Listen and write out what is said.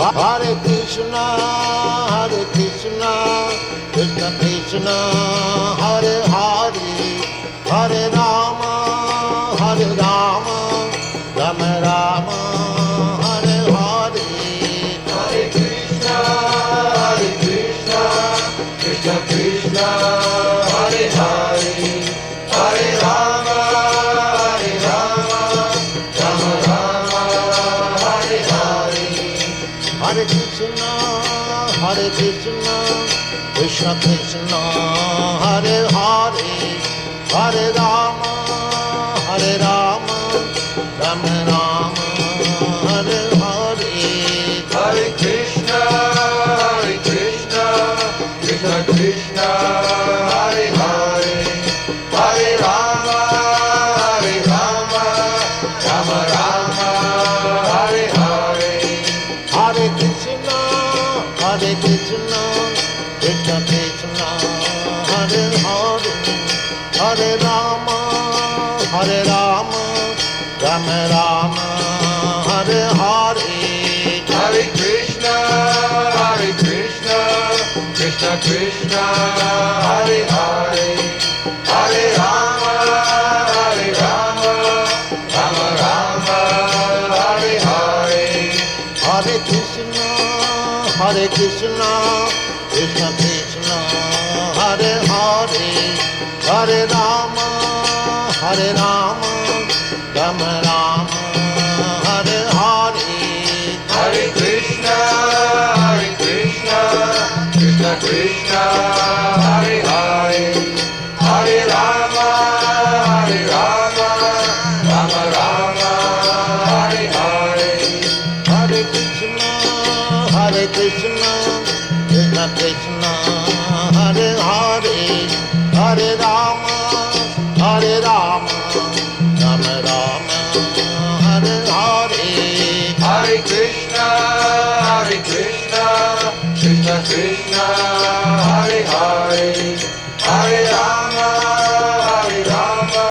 Hare Krishna, Krishna Krishna, Hare Hare, Hare Rama, Rama Rama, Hare Hare. Hare Krishna, Krishna Krishna, Hare Hare, Hare Rama, Rama Rama, Hare Hare. Hare Krishna, Krishna Krishna, Hare Hare, Hare Rama, Rama Rama, Hare Hare. Hare Krishna, Krishna Krishna, Hare Hare, Hare Rama, Rama Rama, Hare Hare. Hare Krishna, Krishna Krishna, Hare Hare, Hare Rama, Rama Rama, Hare Hare. Hare Krishna, Krishna Krishna, Hare Hare, Hare Rama, Rama Rama, Hare Hare. Hare Krishna, Krishna Krishna, Hare Hare, Hare Rama, Rama Rama, Hare Hare. Hare Krishna, Krishna Krishna, Hare Hare, Hare Rama, Rama Rama, Hare Hare. Hare Krishna, Krishna Krishna, Hare Hare, Hare Rama, Rama Rama, Hare Hare. Hare Krishna, Krishna Krishna, Hare Hare, Hare Rama.